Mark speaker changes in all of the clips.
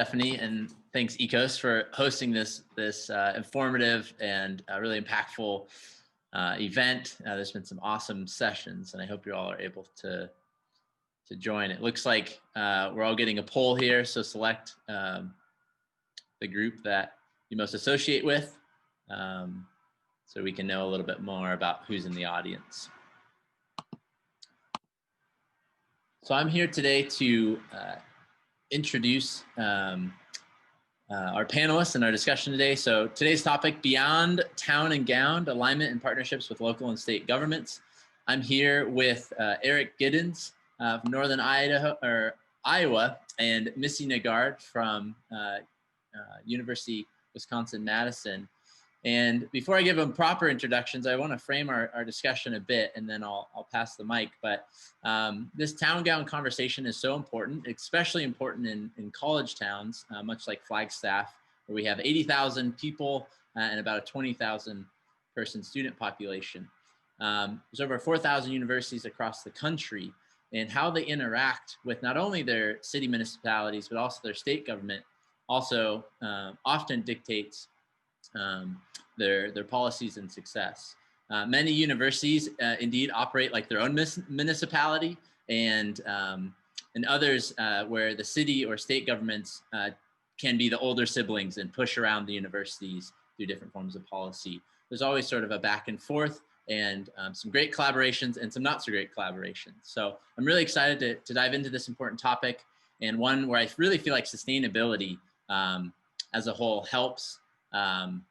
Speaker 1: Stephanie, and thanks Ecos for hosting this informative and really impactful event. There's been some awesome sessions, and I hope you all are able to join. It looks like we're all getting a poll here, so select the group that you most associate with, so we can know a little bit more about who's in the audience. So I'm here today to introduce our panelists and our discussion today. So today's topic, Beyond Town and Gown, Alignment and Partnerships with Local and State Governments. I'm here with Eric Giddens from Northern Iowa, and Missy Nergard from University Wisconsin-Madison. And before I give them proper introductions, I want to frame our discussion a bit, and then I'll pass the mic. But this town gown conversation is so important, especially important in college towns, much like Flagstaff, where we have 80,000 people and about a 20,000 person student population. There's over 4,000 universities across the country, and how they interact with not only their city municipalities, but also their state government also often dictates their policies and success. Many universities indeed operate like their own municipality, and others where the city or state governments can be the older siblings and push around the universities through different forms of policy. There's always sort of a back and forth, and some great collaborations and some not so great collaborations. So I'm really excited to dive into this important topic, and one where I really feel like sustainability as a whole helps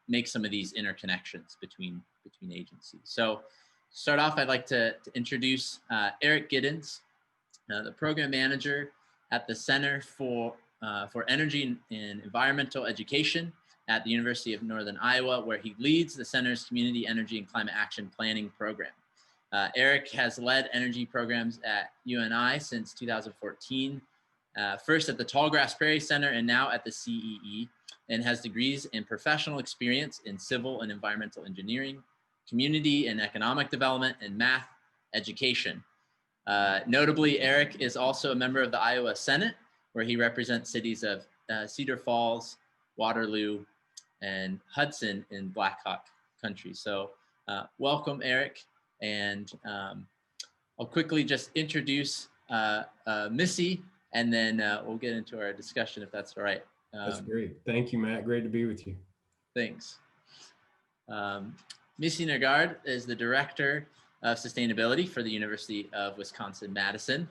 Speaker 1: make some of these interconnections between agencies. So to start off, I'd like to introduce Eric Giddens, the program manager at the Center for Energy and Environmental Education at the University of Northern Iowa, where he leads the center's Community Energy and Climate Action Planning Program. Eric has led energy programs at UNI since 2014, first at the Tallgrass Prairie Center and now at the CEE, and has degrees in professional experience in civil and environmental engineering, community and economic development, and math education. Notably, Eric is also a member of the Iowa Senate, where he represents cities of Cedar Falls, Waterloo, and Hudson in Black Hawk country. So welcome, Eric. And I'll quickly just introduce Missy, and then we'll get into our discussion if that's all right.
Speaker 2: That's great. Thank you, Matt. Great to be with you.
Speaker 1: Thanks. Missy Nergard is the Director of Sustainability for the University of Wisconsin-Madison.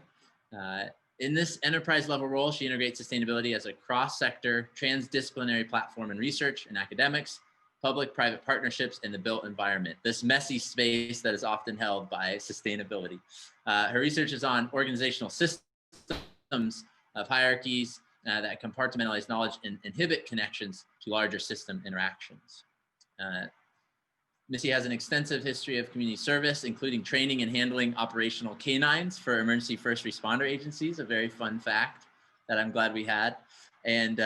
Speaker 1: In this enterprise level role, she integrates sustainability as a cross-sector, transdisciplinary platform in research and academics, public-private partnerships, and the built environment, this messy space that is often held by sustainability. Her research is on organizational systems of hierarchies that compartmentalize knowledge and inhibit connections to larger system interactions. Missy has an extensive history of community service, including training and handling operational canines for emergency first responder agencies, a very fun fact that I'm glad we had. And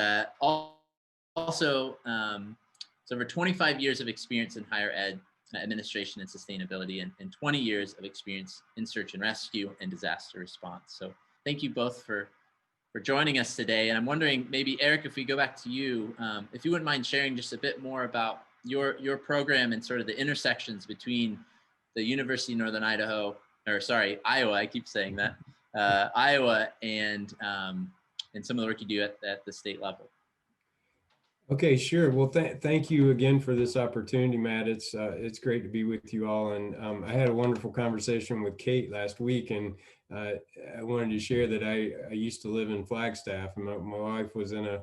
Speaker 1: also, it's over 25 years of experience in higher ed administration and sustainability, and 20 years of experience in search and rescue and disaster response. So thank you both for joining us today. And I'm wondering, maybe Eric, if we go back to you, if you wouldn't mind sharing just a bit more about your program and sort of the intersections between the University of Northern Iowa, I keep saying that, Iowa, and some of the work you do at the state level.
Speaker 2: Okay, sure. Well, thank you again for this opportunity, Matt. It's great to be with you all. And I had a wonderful conversation with Kate last week, and I wanted to share that I used to live in Flagstaff, and my wife was in a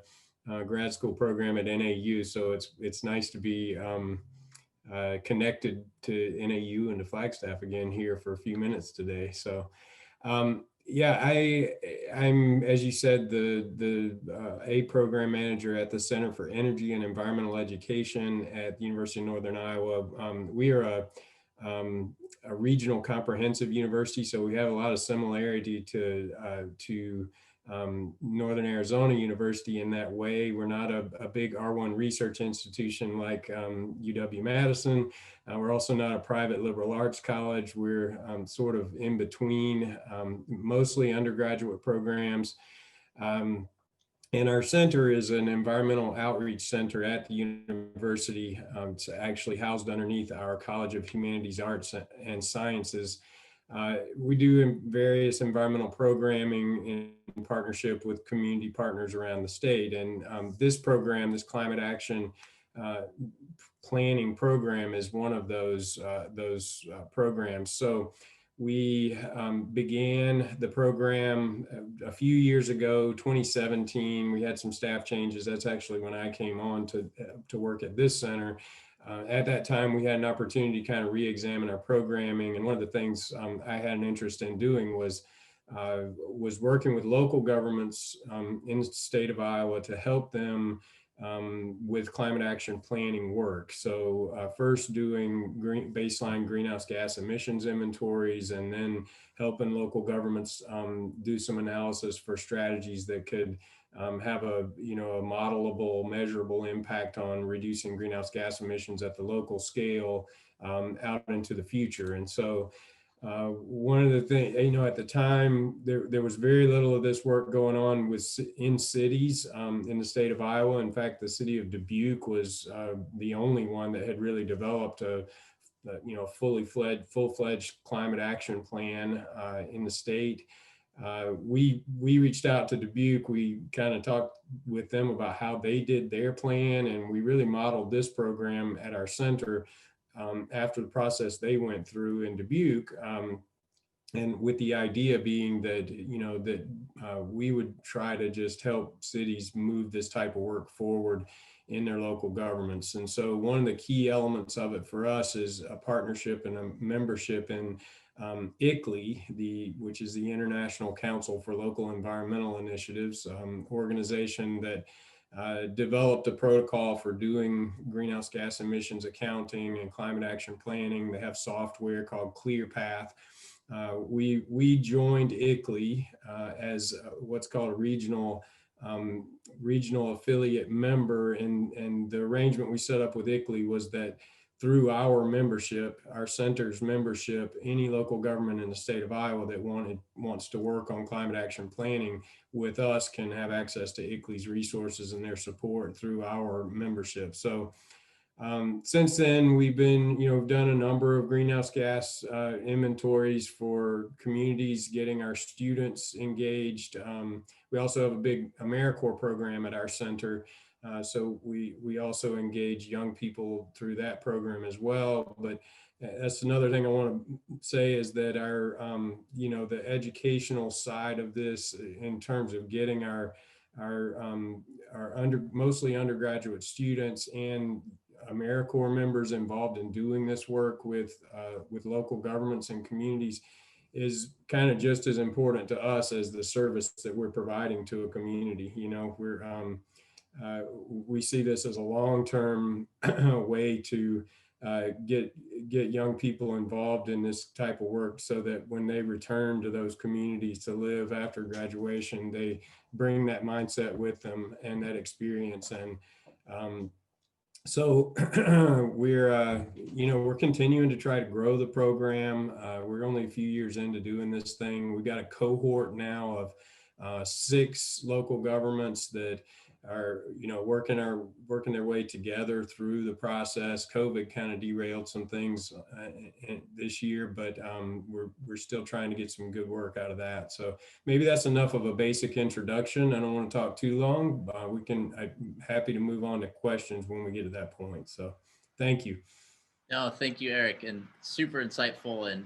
Speaker 2: grad school program at NAU. So it's nice to be connected to NAU and to Flagstaff again here for a few minutes today. So yeah, I'm, as you said, a program manager at the Center for Energy and Environmental Education at the University of Northern Iowa. We are a regional comprehensive university, so we have a lot of similarity to Northern Arizona University in that way. We're not a big R1 research institution like UW-Madison. We're also not a private liberal arts college. We're sort of in between, mostly undergraduate programs. And our center is an environmental outreach center at the university. It's actually housed underneath our College of Humanities, Arts, and Sciences. We do various environmental programming in partnership with community partners around the state. And this program, this climate action planning program, is one of those programs. So we began the program a few years ago, 2017. We had some staff changes. That's actually when I came on to work at this center. At that time, we had an opportunity to kind of re-examine our programming. And one of the things I had an interest in doing was working with local governments in the state of Iowa to help them with climate action planning work. So first doing baseline greenhouse gas emissions inventories, and then helping local governments do some analysis for strategies that could have a modelable, measurable impact on reducing greenhouse gas emissions at the local scale out into the future. And so one of the things, at the time, there was very little of this work going on in cities in the state of Iowa. In fact, the city of Dubuque was the only one that had really developed a full-fledged climate action plan in the state. We reached out to Dubuque. We kind of talked with them about how they did their plan, and we really modeled this program at our center after the process they went through in Dubuque, and with the idea being that we would try to just help cities move this type of work forward in their local governments. And so one of the key elements of it for us is a partnership and a membership in ICLEI, which is the International Council for Local Environmental Initiatives, organization that developed a protocol for doing greenhouse gas emissions accounting and climate action planning. They have software called ClearPath. We joined ICLEI as what's called a regional affiliate member, and the arrangement we set up with ICLEI was that through our membership, our center's membership, any local government in the state of Iowa that wants to work on climate action planning with us can have access to ICLEI's resources and their support through our membership. So since then, we've done a number of greenhouse gas inventories for communities, getting our students engaged. We also have a big AmeriCorps program at our center. So we also engage young people through that program as well. But that's another thing I want to say is that our, the educational side of this, in terms of getting our mostly undergraduate students and AmeriCorps members involved in doing this work with local governments and communities, is kind of just as important to us as the service that we're providing to a community. We see this as a long-term way to get young people involved in this type of work, so that when they return to those communities to live after graduation, they bring that mindset with them and that experience. And so we're continuing to try to grow the program. We're only a few years into doing this thing. We've got a cohort now of 6 local governments that are working their way together through the process. COVID kind of derailed some things this year, but we're still trying to get some good work out of that. So maybe that's enough of a basic introduction. I don't want to talk too long. I'm happy to move on to questions when we get to that point. So thank you.
Speaker 1: No, thank you, Eric, and super insightful. And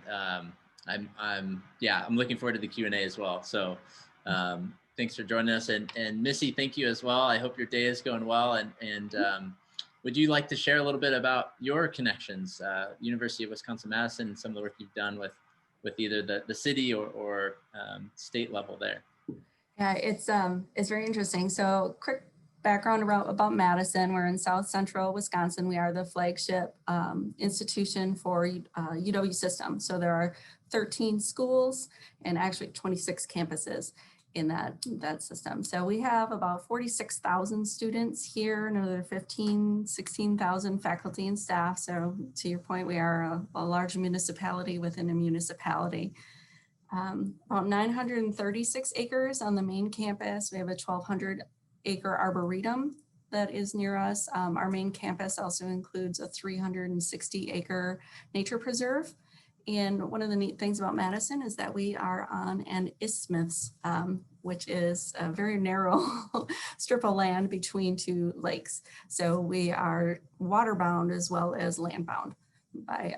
Speaker 1: I'm looking forward to the Q&A as well. So thanks for joining us. And Missy, thank you as well. I hope your day is going well. And would you like to share a little bit about your connections, University of Wisconsin-Madison, and some of the work you've done with either the city or state level there?
Speaker 3: Yeah, it's very interesting. So quick background about Madison. We're in South Central Wisconsin. We are the flagship institution for UW system. So there are 13 schools and actually 26 campuses in that system. So we have about 46,000 students here, another 16,000 faculty and staff. So to your point, we are a large municipality within a municipality. About 936 acres on the main campus. We have a 1,200 acre arboretum that is near us. Our main campus also includes a 360 acre nature preserve. And one of the neat things about Madison is that we are on an isthmus, which is a very narrow strip of land between two lakes. So we are waterbound as well as landbound by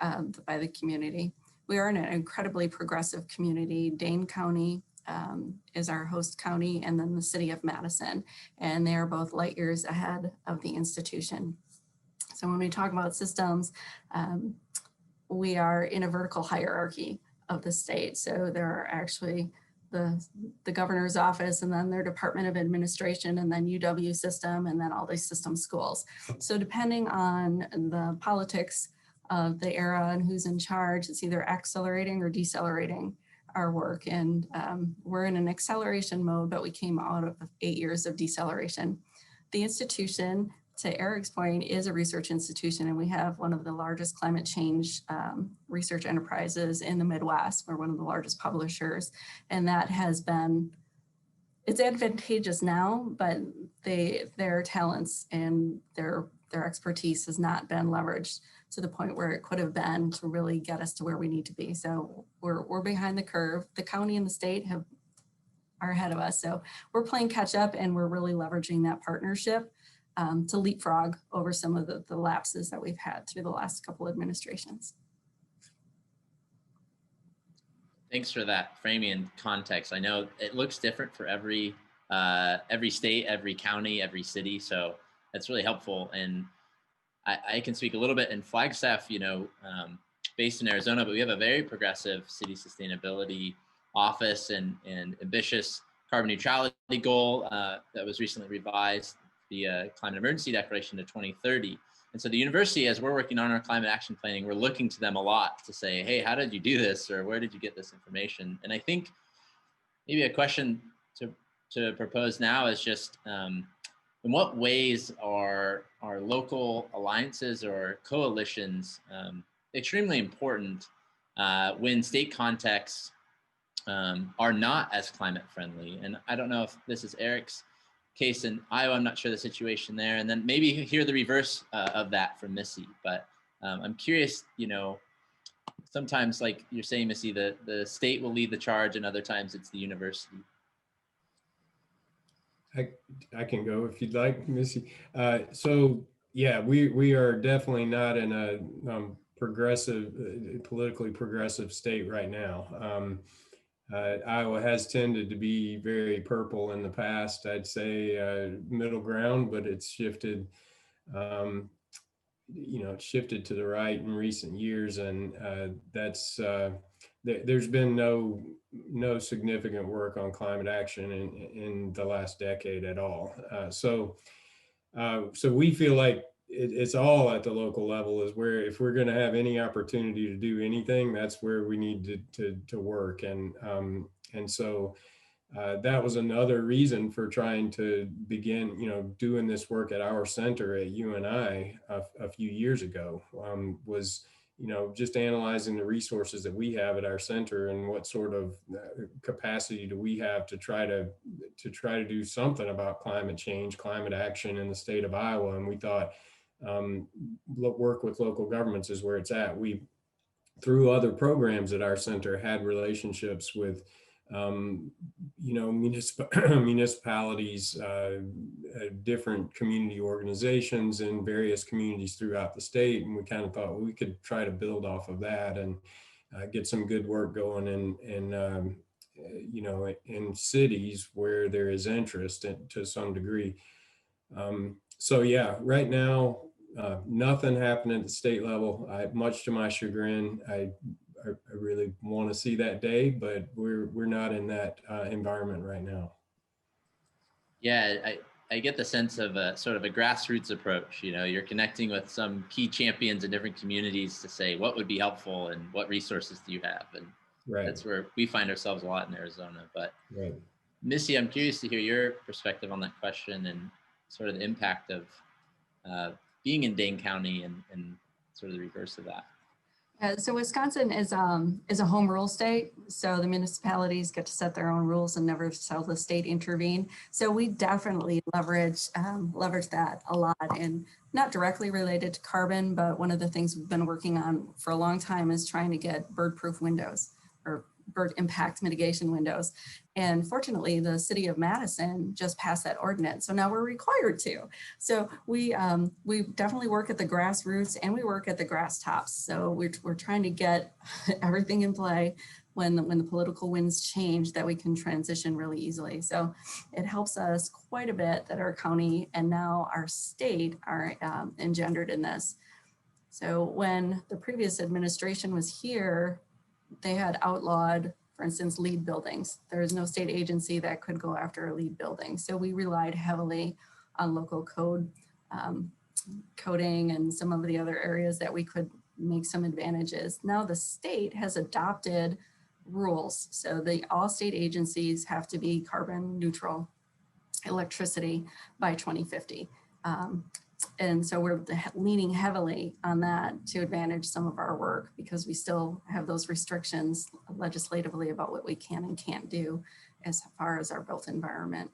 Speaker 3: the community. We are in an incredibly progressive community. Dane County is our host county, and then the city of Madison, and they are both light years ahead of the institution. So when we talk about systems, we are in a vertical hierarchy of the state. So there are actually the governor's office, and then their Department of Administration, and then UW system, and then all these system schools. So depending on the politics of the era and who's in charge, it's either accelerating or decelerating our work. And we're in an acceleration mode, but we came out of 8 years of deceleration. The institution, to Eric's point, is a research institution, and we have one of the largest climate change research enterprises in the Midwest. We're one of the largest publishers, and that has been, it's advantageous now, but their talents and their expertise has not been leveraged to the point where it could have been to really get us to where we need to be. So we're behind the curve. The county and the state are ahead of us. So we're playing catch up, and we're really leveraging that partnership to leapfrog over some of the lapses that we've had through the last couple administrations.
Speaker 1: Thanks for that framing and context. I know it looks different for every state, every county, every city. So that's really helpful. And I can speak a little bit in Flagstaff, based in Arizona, but we have a very progressive city sustainability office and ambitious carbon neutrality goal that was recently revised, the climate emergency declaration to 2030. And so the university, as we're working on our climate action planning, we're looking to them a lot to say, hey, how did you do this? Or where did you get this information? And I think maybe a question to propose now is just, in what ways are local alliances or coalitions extremely important when state contexts are not as climate friendly? And I don't know if this is Eric's case in Iowa. I'm not sure the situation there. And then maybe hear the reverse of that from Missy. But I'm curious, sometimes, like you're saying, Missy, the state will lead the charge, and other times it's the university.
Speaker 2: I can go if you'd like, Missy. So yeah, we are definitely not in a politically progressive state right now. Iowa has tended to be very purple in the past. I'd say middle ground, but it's shifted. It's shifted to the right in recent years, and there's been no significant work on climate action in the last decade at all. So we feel like it's all at the local level is where, if we're going to have any opportunity to do anything, that's where we need to work. And so that was another reason for trying to begin, doing this work at our center at UNI a few years ago, was just analyzing the resources that we have at our center and what sort of capacity do we have to try to do something about climate change, climate action in the state of Iowa. And we thought work with local governments is where it's at. We, through other programs at our center, had relationships with municipalities, different community organizations in various communities throughout the state. And we kind of thought, well, we could try to build off of that and get some good work going in cities where there is interest to some degree. So yeah, right now, nothing happening at the state level. Much to my chagrin, I really want to see that day, but we're not in that environment right now.
Speaker 1: Yeah, I get the sense of a sort of a grassroots approach. You're connecting with some key champions in different communities to say what would be helpful and what resources do you have, and
Speaker 2: right.
Speaker 1: That's where we find ourselves a lot in Arizona. But
Speaker 2: right.
Speaker 1: Missy, I'm curious to hear your perspective on that question and sort of the impact of being in Dane County and sort of the reverse of that.
Speaker 3: So Wisconsin is a home rule state. So the municipalities get to set their own rules and never tell the state intervene. So we definitely leverage that a lot, and not directly related to carbon, but one of the things we've been working on for a long time is trying to get bird-proof windows or bird impact mitigation windows. And fortunately, the city of Madison just passed that ordinance. So now we're required to. So we definitely work at the grassroots and we work at the grass tops. So we're trying to get everything in play when the political winds change, that we can transition really easily. So it helps us quite a bit that our county and now our state are engendered in this. So when the previous administration was here, they had outlawed, for instance, lead buildings. There is no state agency that could go after a lead building. So we relied heavily on local coding and some of the other areas that we could make some advantages. Now the state has adopted rules. So all state agencies have to be carbon neutral electricity by 2050. And so we're leaning heavily on that to advantage some of our work, because we still have those restrictions legislatively about what we can and can't do as far as our built environment.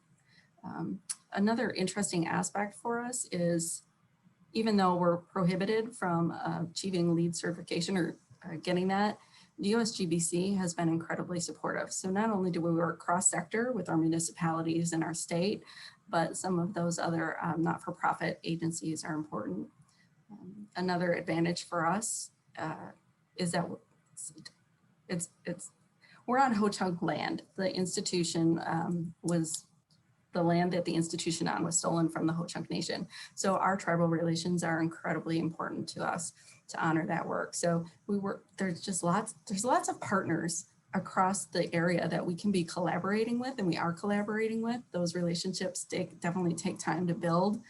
Speaker 3: Another interesting aspect for us is, even though we're prohibited from achieving LEED certification or getting that, the USGBC has been incredibly supportive. So not only do we work cross-sector with our municipalities in our state, but some of those other not-for-profit agencies are important. Another advantage for us is that we're on Ho-Chunk land. The institution the land that the institution on was stolen from the Ho-Chunk Nation. So our tribal relations are incredibly important to us to honor that work. So there's lots of partners across the area that we can be collaborating with, and we are collaborating with. Those relationships definitely take time to build,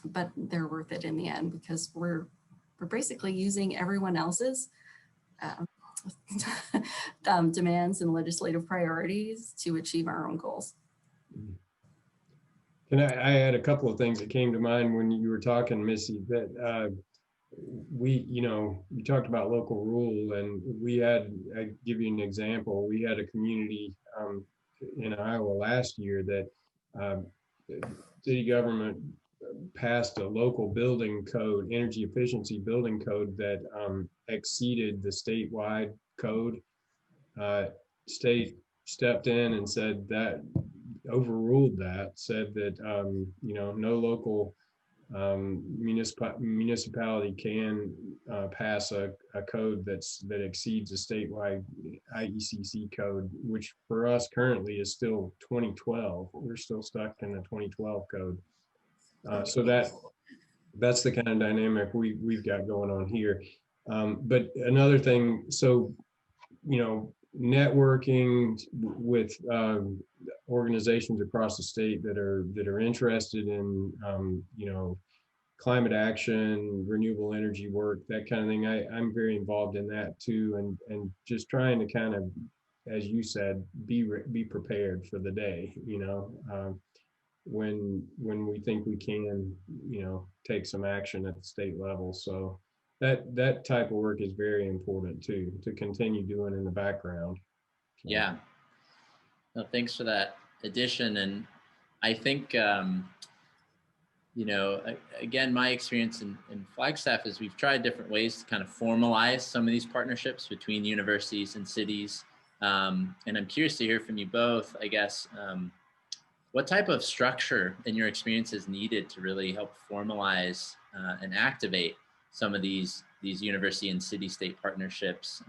Speaker 3: but they're worth it in the end, because we're basically using everyone else's demands and legislative priorities to achieve our own goals.
Speaker 2: And I had a couple of things that came to mind when you were talking, Missy, that you talked about local rule, and I give you an example. We had a community in Iowa last year that city government passed a local building code, energy efficiency building code, that exceeded the statewide code. State stepped in and said that, overruled that, said that no local municipality can pass a code that exceeds a statewide IECC code, which for us currently is still 2012. We're still stuck in the 2012 code. So that's the kind of dynamic we've got going on here. But another thing, so networking with organizations across the state that are interested in climate action, renewable energy work, that kind of thing. I'm very involved in that too, and just trying to kind of, as you said, be prepared for the day. When we think we can take some action at the state level. So that type of work is very important too, to continue doing in the background.
Speaker 1: Yeah. No, thanks for that addition. And I think, again, my experience in Flagstaff is we've tried different ways to kind of formalize some of these partnerships between universities and cities. And I'm curious to hear from you both, I guess, what type of structure in your experience is needed to really help formalize and activate some of these university and city-state partnerships?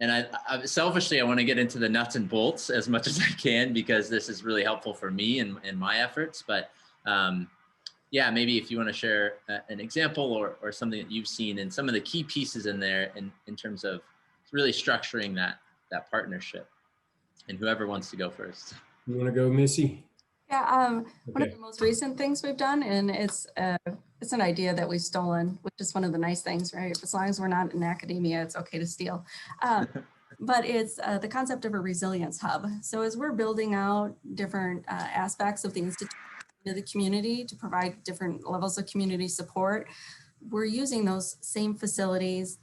Speaker 1: And I selfishly, I want to get into the nuts and bolts as much as I can, because this is really helpful for me in my efforts. But yeah, maybe if you want to share an example or something that you've seen and some of the key pieces in there in terms of really structuring that partnership, and whoever wants to go first.
Speaker 2: You want to go, Missy?
Speaker 3: Yeah, one of the most recent things we've done, and it's an idea that we've stolen, which is one of the nice things, right? As long as we're not in academia, it's okay to steal. But it's the concept of a resilience hub. So as we're building out different aspects of the institution to the community to provide different levels of community support, we're using those same facilities,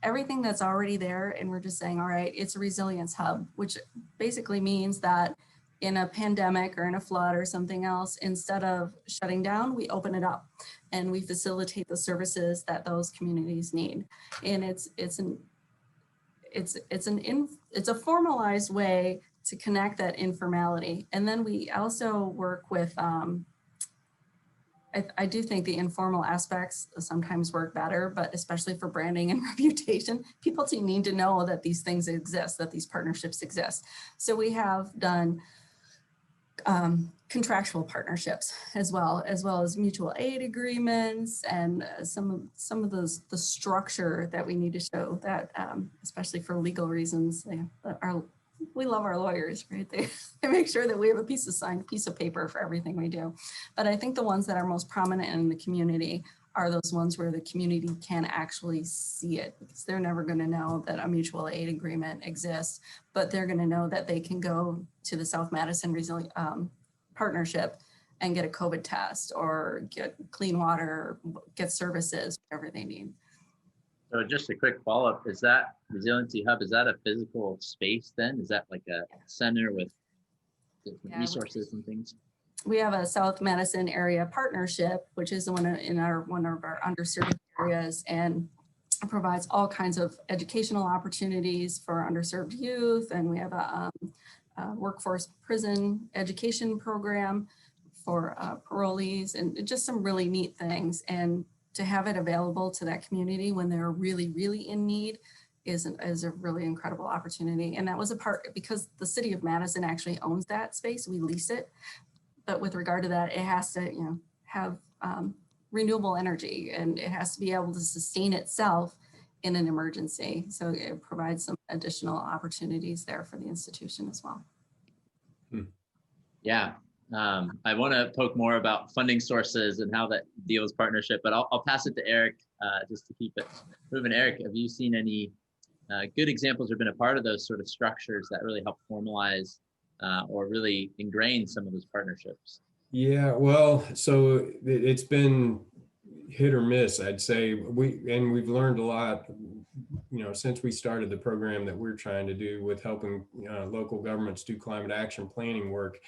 Speaker 3: everything that's already there. And we're just saying, all right, it's a resilience hub, which basically means that in a pandemic or in a flood or something else, instead of shutting down, we open it up and we facilitate the services that those communities need. And it's a formalized way to connect that informality. And then we also work with, I do think the informal aspects sometimes work better, but especially for branding and reputation, people need to know that these things exist, that these partnerships exist. So we have done contractual partnerships as well as mutual aid agreements, and some of the structure that we need to show that, especially for legal reasons, we love our lawyers, right? They make sure that we have a signed piece of paper for everything we do. But I think the ones that are most prominent in the community are those ones where the community can actually see it, because they're never going to know that a mutual aid agreement exists, but they're going to know that they can go to the South Madison Resilient Partnership and get a COVID test or get clean water, or get services, whatever they need.
Speaker 1: So just a quick follow-up, is that Resiliency Hub, is that a physical space then? Is that like a center with different resources and things?
Speaker 3: We have a South Madison area partnership, which is one of our underserved areas, and provides all kinds of educational opportunities for underserved youth. And we have a workforce prison education program for parolees, and just some really neat things. And to have it available to that community when they're really, really in need is a really incredible opportunity. And that was a part, because the city of Madison actually owns that space, we lease it. But with regard to that, it has to, have renewable energy, and it has to be able to sustain itself in an emergency. So it provides some additional opportunities there for the institution as well.
Speaker 1: Yeah. I want to poke more about funding sources and how that deals partnership, but I'll pass it to Eric just to keep it moving. Eric, have you seen any good examples or been a part of those sort of structures that really help formalize or really ingrain some of those partnerships?
Speaker 2: Yeah, well, so it's been hit or miss, I'd say. We've learned a lot, since we started the program that we're trying to do with helping local governments do climate action planning work.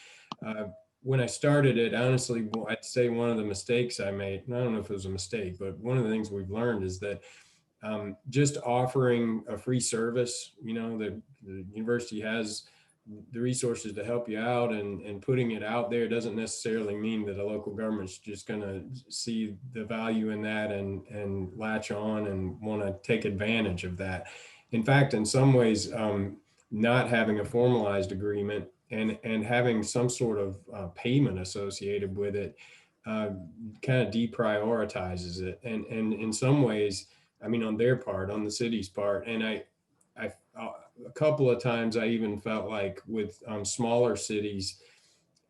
Speaker 2: When I started it, honestly, I'd say one of the mistakes I made, and I don't know if it was a mistake, but one of the things we've learned is that just offering a free service, the university has the resources to help you out, and putting it out there doesn't necessarily mean that a local government's just going to see the value in that and latch on and want to take advantage of that. In fact, in some ways, not having a formalized agreement and having some sort of payment associated with it kind of deprioritizes it. And in some ways, on their part, on the city's part, and I a couple of times I even felt like with smaller cities,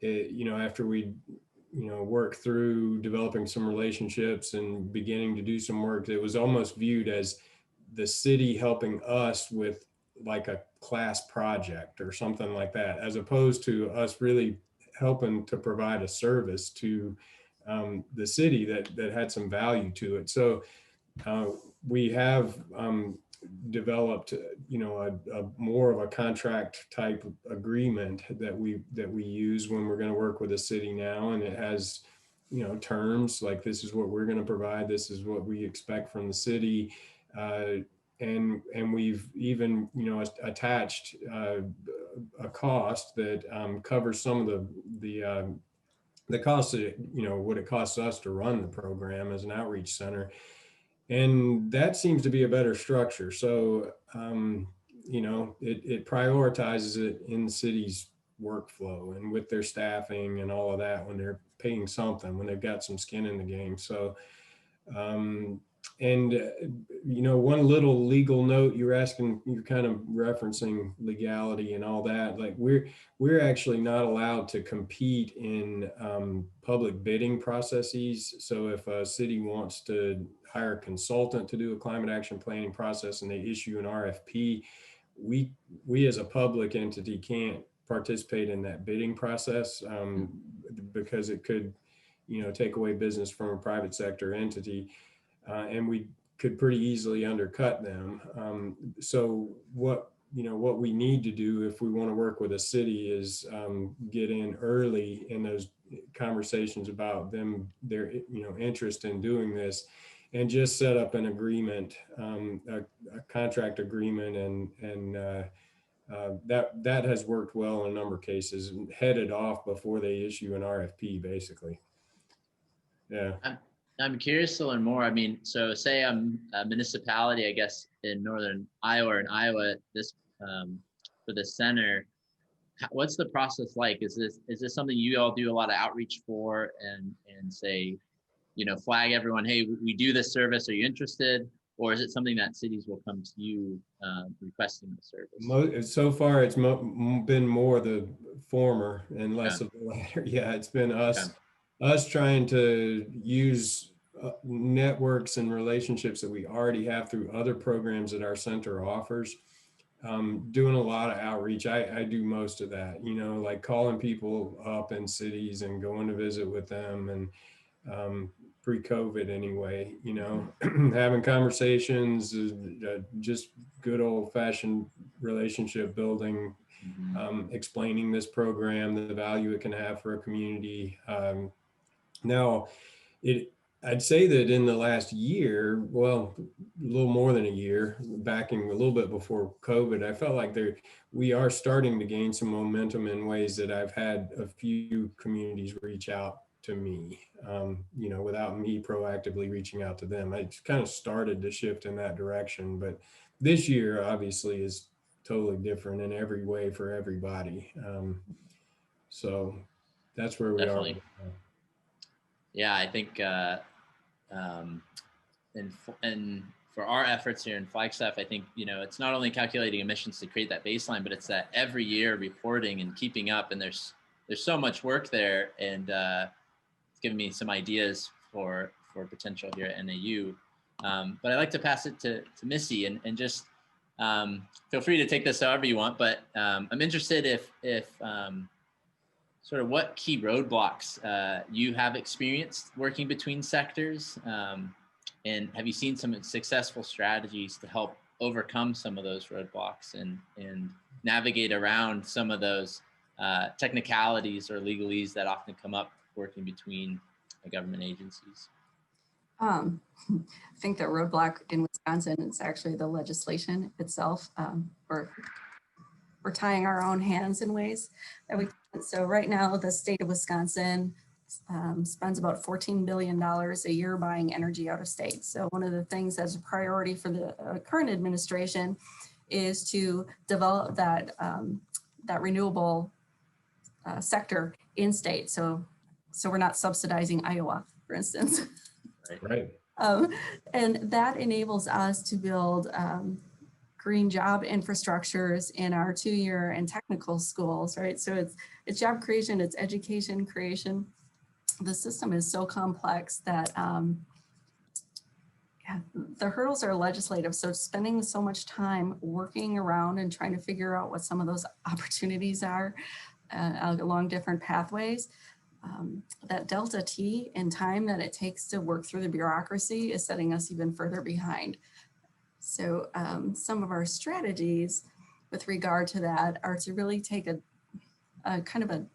Speaker 2: after we, work through developing some relationships and beginning to do some work, it was almost viewed as the city helping us with like a class project or something like that, as opposed to us really helping to provide a service to the city that had some value to it. So we have developed, a more of a contract type agreement that we use when we're going to work with a city now, and it has, terms like, this is what we're going to provide, this is what we expect from the city, and we've even, attached a cost that covers some of the costs that, what it costs us to run the program as an outreach center. And that seems to be a better structure. So, it prioritizes it in the city's workflow and with their staffing and all of that when they're paying something, when they've got some skin in the game. So, one little legal note you're kind of referencing legality and all that. Like we're actually not allowed to compete in public bidding processes. So if a city wants to hire a consultant to do a climate action planning process and they issue an RFP, we as a public entity can't participate in that bidding process because it could, take away business from a private sector entity. and we could pretty easily undercut them. So what we need to do if we want to work with a city is get in early in those conversations about their interest in doing this, and just set up an agreement, a contract agreement, and that has worked well in a number of cases, and headed off before they issue an RFP, basically. Yeah.
Speaker 1: I'm curious to learn more. I mean, so say I'm a municipality, I guess, in northern Iowa or in Iowa, this for the center. What's the process like? Is this something you all do a lot of outreach for, and say, flag everyone, hey, we do this service, are you interested? Or is it something that cities will come to you requesting the service?
Speaker 2: So far, it's been more the former and less of the latter. Yeah, it's been us trying to use networks and relationships that we already have through other programs that our center offers. Doing a lot of outreach. I do most of that, like calling people up in cities and going to visit with them, and pre-COVID anyway, having conversations, just good old-fashioned relationship building, explaining this program, the value it can have for a community. Now, I'd say that in the last year, well, a little more than a year, backing a little bit before COVID, I felt like we are starting to gain some momentum in ways that I've had a few communities reach out to me, without me proactively reaching out to them. I kind of started to shift in that direction, but this year obviously is totally different in every way for everybody. So that's where we
Speaker 1: Definitely
Speaker 2: are.
Speaker 1: Yeah, I think and for our efforts here in Flagstaff, I think it's not only calculating emissions to create that baseline, but it's that every year reporting and keeping up. And there's so much work there, and it's given me some ideas for potential here at NAU. But I'd like to pass it to Missy, and just feel free to take this however you want. But I'm interested if sort of what key roadblocks you have experienced working between sectors, and have you seen some successful strategies to help overcome some of those roadblocks and navigate around some of those technicalities or legalese that often come up working between government agencies?
Speaker 3: I think the roadblock in Wisconsin is actually the legislation itself. We're tying our own hands in ways that we can. So right now, the state of Wisconsin spends about $14 billion a year buying energy out of state. So one of the things that's a priority for the current administration is to develop that renewable sector in state. So we're not subsidizing Iowa, for instance.
Speaker 2: Right.
Speaker 3: And that enables us to build green job infrastructures in our 2-year and technical schools, right? So it's job creation, it's education creation. The system is so complex that the hurdles are legislative. So spending so much time working around and trying to figure out what some of those opportunities are along different pathways, that delta T in time that it takes to work through the bureaucracy is setting us even further behind. So some of our strategies with regard to that are to really take a kind of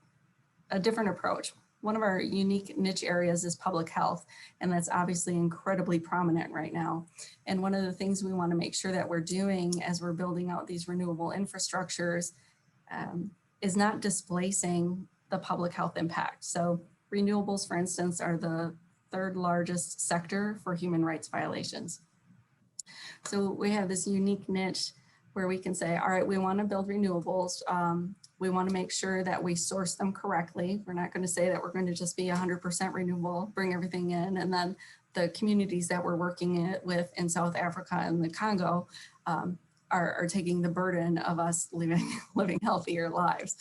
Speaker 3: a different approach. One of our unique niche areas is public health, and that's obviously incredibly prominent right now. And one of the things we want to make sure that we're doing as we're building out these renewable infrastructures is not displacing the public health impact. So renewables, for instance, are the 3rd largest sector for human rights violations. So we have this unique niche where we can say, all right, we want to build renewables. We want to make sure that we source them correctly. We're not going to say that we're going to just be 100% renewable, bring everything in, and then the communities that we're working with in South Africa and the Congo are taking the burden of us living healthier lives.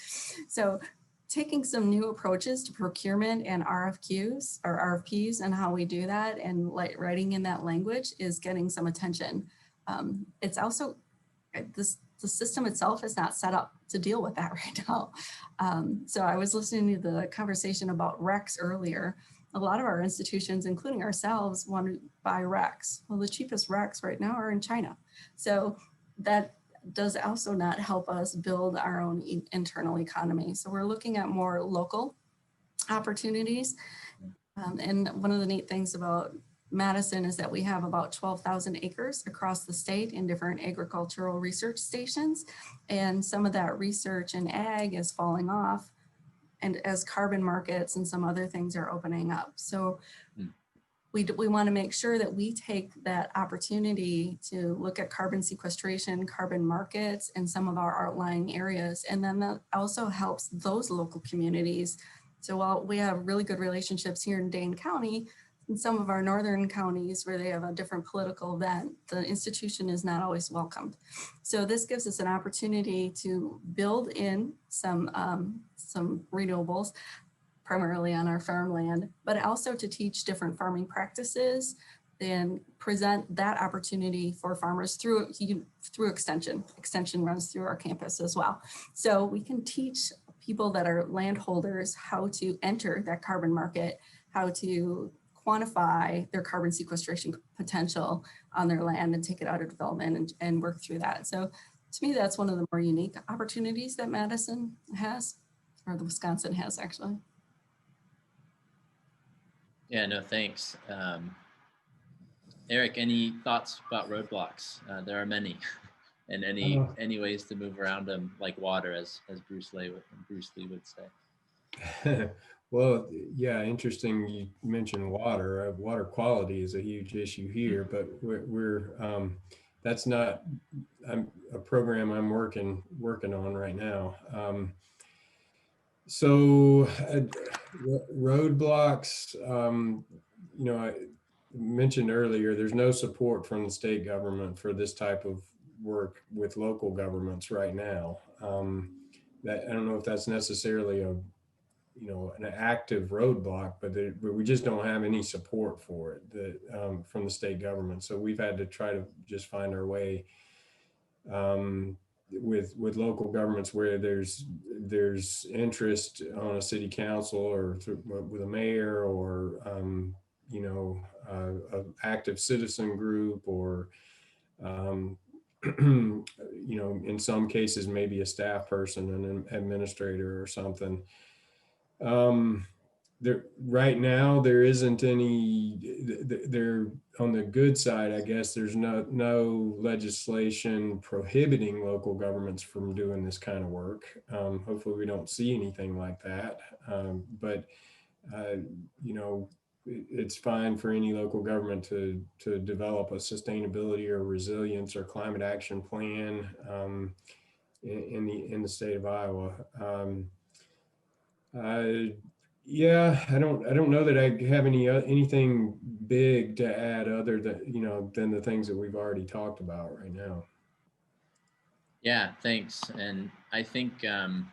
Speaker 3: So taking some new approaches to procurement and RFQs or RFPs and how we do that, and writing in that language is getting some attention. It's also, the system itself is not set up to deal with that right now. So I was listening to the conversation about RECs earlier, a lot of our institutions, including ourselves, want to buy RECs. Well, the cheapest RECs right now are in China. So that does also not help us build our own internal economy. So we're looking at more local opportunities. And one of the neat things about Madison is that we have about 12,000 acres across the state in different agricultural research stations. And some of that research in ag is falling off, and as carbon markets and some other things are opening up. So we want to make sure that we take that opportunity to look at carbon sequestration, carbon markets, and some of our outlying areas. And then that also helps those local communities. So while we have really good relationships here in Dane County, in some of our northern counties where they have a different political bent, the institution is not always welcomed. So this gives us an opportunity to build in some renewables, primarily on our farmland, but also to teach different farming practices and present that opportunity for farmers through extension. Extension runs through our campus as well. So we can teach people that are landholders how to enter that carbon market, how to quantify their carbon sequestration potential on their land and take it out of development and work through that. So to me, that's one of the more unique opportunities that Madison has, or the Wisconsin has actually.
Speaker 1: Yeah, no, thanks. Eric, any thoughts about roadblocks? There are many, and any ways to move around them like water, as Bruce Lee would say.
Speaker 2: Well, yeah, interesting. You mentioned water. Water quality is a huge issue here, but we're that's not a program I'm working on right now. So roadblocks, you know, I mentioned earlier, there's no support from the state government for this type of work with local governments right now. That I don't know if that's necessarily an active roadblock, but we just don't have any support for it from the state government. So we've had to try to just find our way with local governments where there's interest on a city council or with a mayor or an active citizen group or in some cases maybe a staff person, an administrator or something. Right now there isn't any. There on the good side, I guess there's no legislation prohibiting local governments from doing this kind of work. Hopefully we don't see anything like that. But it's fine for any local government to develop a sustainability or resilience or climate action plan in the state of Iowa. Yeah, I don't know that I have anything big to add other than the things that we've already talked about right now.
Speaker 1: Yeah, thanks. And I think some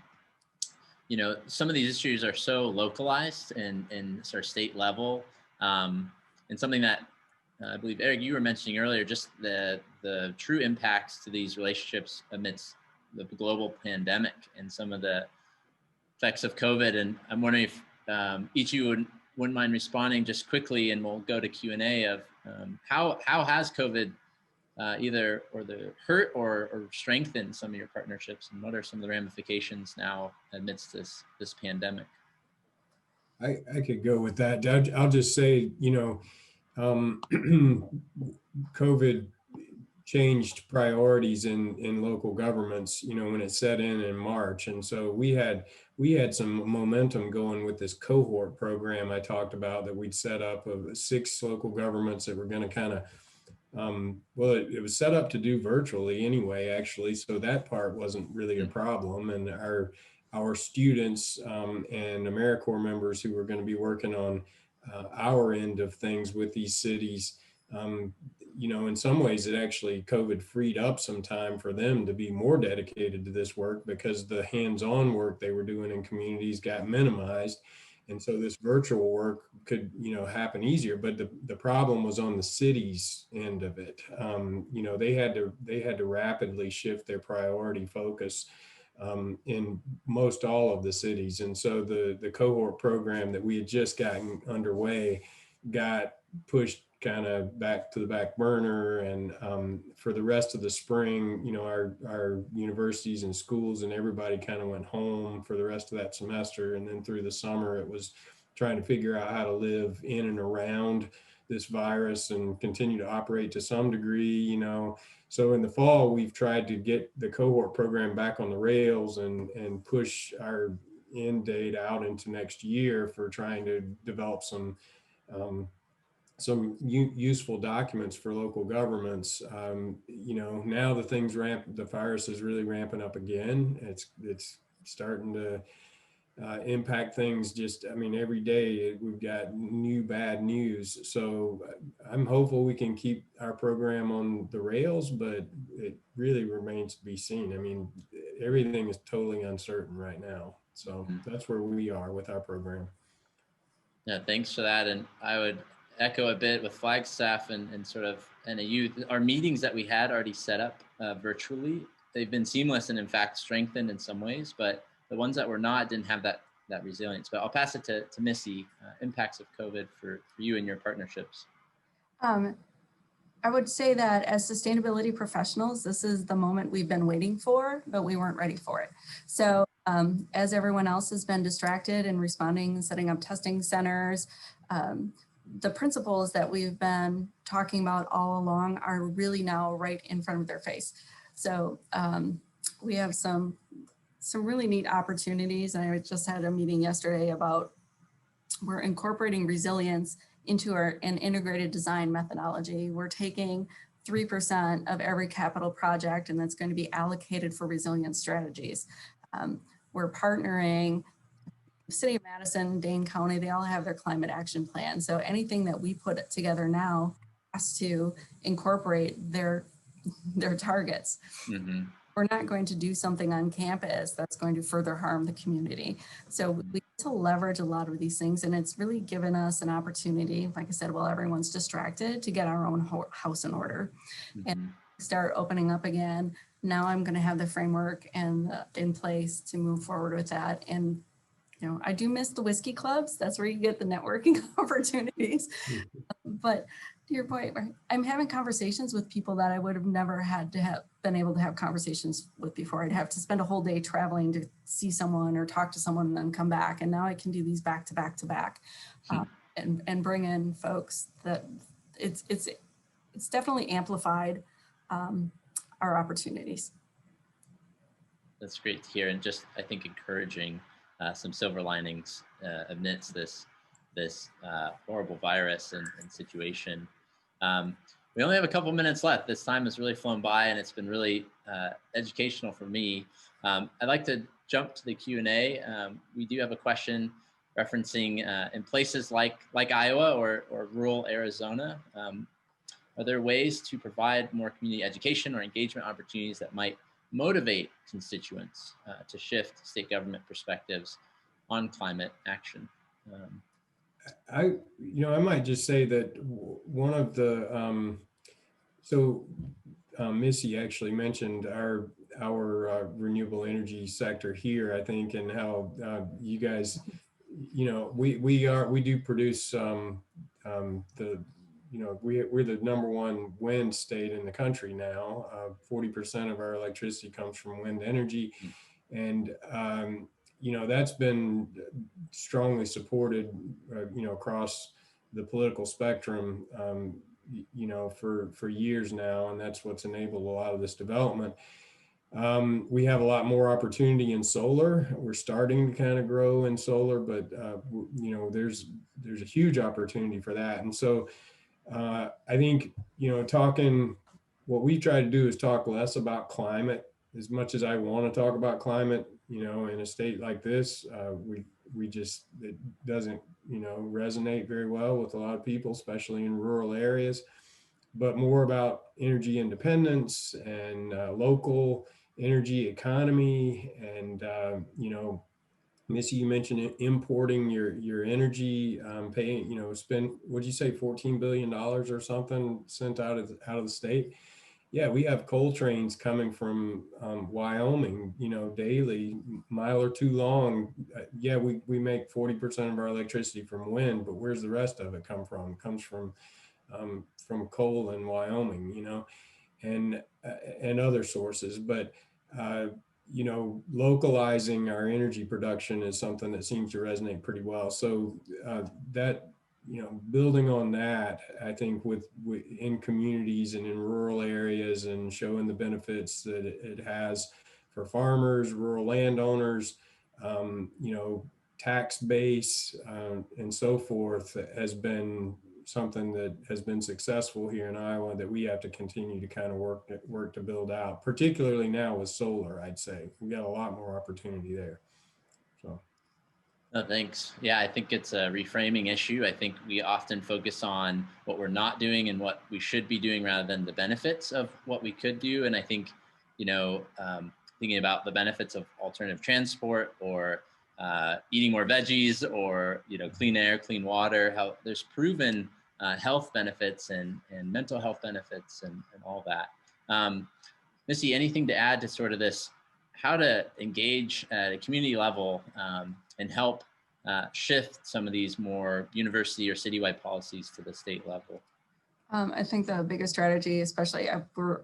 Speaker 1: of these issues are so localized and sort of state level, and something that I believe Eric, you were mentioning earlier, just the true impacts to these relationships amidst the global pandemic and some of the effects of COVID. And I'm wondering if each of you wouldn't mind responding just quickly, and we'll go to Q&A of how has COVID either hurt or strengthened some of your partnerships, and what are some of the ramifications now amidst this pandemic?
Speaker 2: I could go with that. I'll just say, COVID changed priorities in local governments, when it set in March. And so we had some momentum going with this cohort program I talked about that we'd set up of 6 local governments that were going to kind of, it was set up to do virtually anyway, actually. So that part wasn't really a problem. And our students and AmeriCorps members who were going to be working on our end of things with these cities, in some ways it actually COVID freed up some time for them to be more dedicated to this work because the hands-on work they were doing in communities got minimized. And so this virtual work could, happen easier, but the problem was on the city's end of it. They had to rapidly shift their priority focus in most all of the cities. And so the cohort program that we had just gotten underway got pushed kind of back to the back burner. And for the rest of the spring, you know, our universities and schools and everybody kind of went home for the rest of that semester. And then through the summer, it was trying to figure out how to live in and around this virus and continue to operate to some degree, you know. So in the fall, we've tried to get the cohort program back on the rails and push our end date out into next year for trying to develop some useful documents for local governments. You know, now the virus is really ramping up again. It's starting to impact things. Just, I mean, every day we've got new bad news. So I'm hopeful we can keep our program on the rails, but it really remains to be seen. I mean, everything is totally uncertain right now. So that's where we are with our program.
Speaker 1: Yeah, thanks for that. And I would echo a bit with Flagstaff and sort of NAU. Our meetings that we had already set up virtually, they've been seamless and in fact strengthened in some ways, but the ones that were not didn't have that resilience. But I'll pass it to Missy, impacts of COVID for you and your partnerships.
Speaker 3: I would say that as sustainability professionals, this is the moment we've been waiting for, but we weren't ready for it. So as everyone else has been distracted in responding, setting up testing centers, the principles that we've been talking about all along are really now right in front of their face. So we have some really neat opportunities. And I just had a meeting yesterday about we're incorporating resilience into an integrated design methodology. We're taking 3% of every capital project, and that's going to be allocated for resilience strategies. We're partnering, City of Madison, Dane County, they all have their climate action plan. So anything that we put together now has to incorporate their targets. Mm-hmm. We're not going to do something on campus that's going to further harm the community. So we need to leverage a lot of these things, and it's really given us an opportunity, like I said, while everyone's distracted, to get our own house in order and start opening up again. Now I'm going to have the framework and in place to move forward with that. And you know, I do miss the whiskey clubs. That's where you get the networking opportunities. But to your point, I'm having conversations with people that I would have never had to have been able to have conversations with before. I'd have to spend a whole day traveling to see someone or talk to someone and then come back. And now I can do these back to back to back, and bring in folks that it's definitely amplified our opportunities.
Speaker 1: That's great to hear, and just I think encouraging some silver linings amidst this horrible virus and situation. We only have a couple minutes left. This time has really flown by, and it's been really educational for me. I'd like to jump to the Q&A. We do have a question referencing in places like Iowa or rural Arizona. Are there ways to provide more community education or engagement opportunities that might motivate constituents to shift state government perspectives on climate action?
Speaker 2: I might just say that one of the Missy actually mentioned our renewable energy sector here, I think, and how you guys, we do produce we're the #1 wind state in the country now. 40% of our electricity comes from wind energy, and that's been strongly supported, across the political spectrum, for years now, and that's what's enabled a lot of this development. We have a lot more opportunity in solar. We're starting to kind of grow in solar, but there's a huge opportunity for that. And so I think what we try to do is talk less about climate. As much as I want to talk about climate, in a state like this, it doesn't resonate very well with a lot of people, especially in rural areas, but more about energy independence and local energy economy. And Missy, you mentioned importing your energy, paying, spend, what'd you say, $14 billion or something sent out of the state. yeah, we have coal trains coming from Wyoming, you know, daily, mile or two long. Yeah, we make 40% of our electricity from wind, but where's the rest of it come from? It comes from coal in Wyoming, you know, and other sources. But you know, localizing our energy production is something that seems to resonate pretty well. So that, you know, building on that, I think with in communities and in rural areas, and showing the benefits that it has for farmers, rural landowners, you know, tax base, and so forth, has been something that has been successful here in Iowa that we have to continue to kind of work to build out, particularly now with solar. I'd say we got a lot more opportunity there. So.
Speaker 1: No, thanks. Yeah, I think it's a reframing issue. I think we often focus on what we're not doing and what we should be doing rather than the benefits of what we could do. And I think, you know, thinking about the benefits of alternative transport, or eating more veggies, or, you know, clean air, clean water, how there's proven health benefits and mental health benefits and all that. Missy, anything to add to sort of this, how to engage at a community level and help shift some of these more university or citywide policies to the state level?
Speaker 3: I think the biggest strategy, especially we're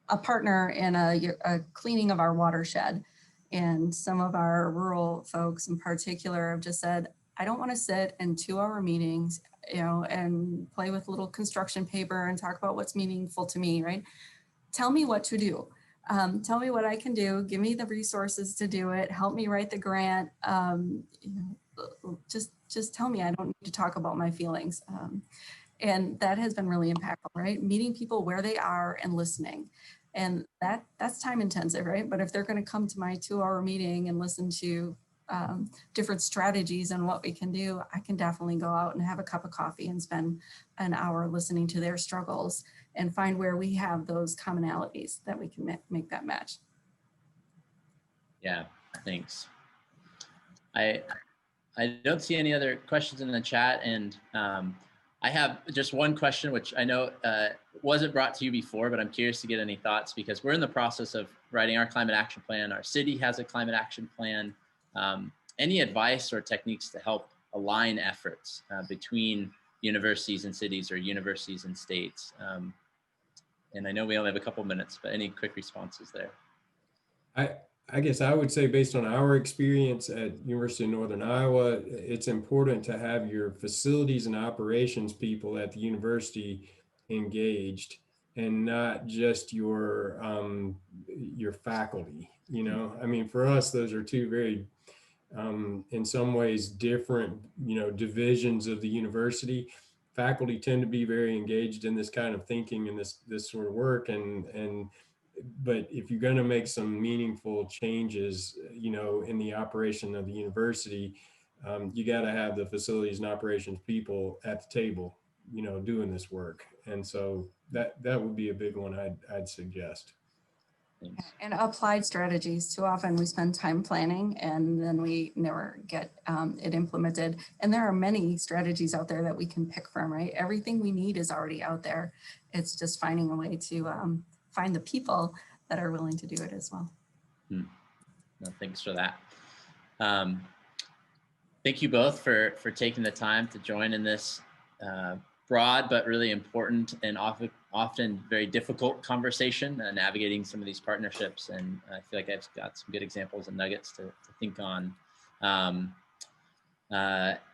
Speaker 3: a partner in a cleaning of our watershed, and some of our rural folks in particular have just said, I don't want to sit in 2-hour meetings, you know, and play with little construction paper and talk about what's meaningful to me, right? Tell me what to do. Tell me what I can do. Give me the resources to do it. Help me write the grant. You know, just tell me. I don't need to talk about my feelings. And that has been really impactful, right? Meeting people where they are and listening. And that's time intensive, right? But if they're going to come to my 2-hour meeting and listen to different strategies and what we can do, I can definitely go out and have a cup of coffee and spend an hour listening to their struggles and find where we have those commonalities that we can make that match.
Speaker 1: Yeah, thanks. I don't see any other questions in the chat, and I have just one question, which I know wasn't brought to you before, but I'm curious to get any thoughts, because we're in the process of writing our climate action plan. Our city has a climate action plan. Any advice or techniques to help align efforts between universities and cities, or universities and states? And I know we only have a couple minutes, but any quick responses there?
Speaker 2: I guess I would say, based on our experience at University of Northern Iowa, it's important to have your facilities and operations people at the university engaged, and not just your faculty. You know, I mean, for us, those are two very, in some ways, different, you know, divisions of the university. Faculty tend to be very engaged in this kind of thinking and this sort of work, but if you're going to make some meaningful changes, you know, in the operation of the university, you got to have the facilities and operations people at the table, you know, doing this work. And so that would be a big one I'd suggest.
Speaker 1: Thanks.
Speaker 3: And applied strategies. Too often we spend time planning and then we never get it implemented. And there are many strategies out there that we can pick from, right? Everything we need is already out there. It's just finding a way to find the people that are willing to do it as well.
Speaker 1: No, thanks for that. Thank you both for taking the time to join in this broad but really important and often very difficult conversation, navigating some of these partnerships. And I feel like I've got some good examples and nuggets to think on.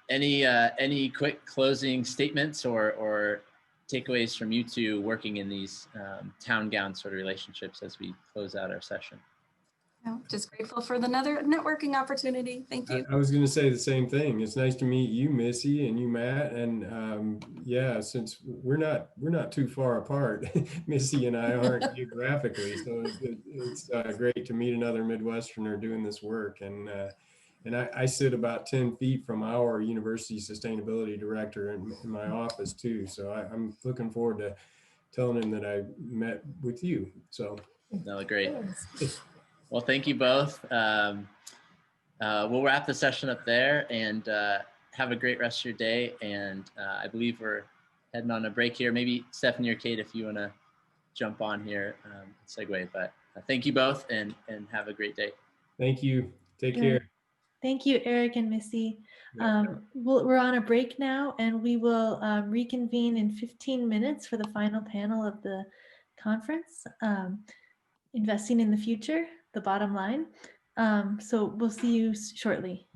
Speaker 1: Any quick closing statements or takeaways from you two working in these town-gown sort of relationships as we close out our session?
Speaker 3: No, just grateful for another networking opportunity. Thank you.
Speaker 2: I was going to say the same thing. It's nice to meet you, Missy, and you, Matt. And yeah, since we're not too far apart, Missy and I aren't geographically, so it's great to meet another Midwesterner doing this work. And I sit about 10 feet from our university sustainability director in my office too. So I'm looking forward to telling him that I met with you. So.
Speaker 1: No, great. Well, thank you both. We'll wrap the session up there, and have a great rest of your day. And I believe we're heading on a break here. Maybe Stephanie or Kate, if you want to jump on here, segue. But thank you both, and have a great day.
Speaker 2: Thank you. Take
Speaker 4: Good.
Speaker 2: care.
Speaker 4: Thank you, Eric and Missy. We're on a break now, and we will reconvene in 15 minutes for the final panel of the conference, Investing in the Future, the Bottom Line. So we'll see you shortly.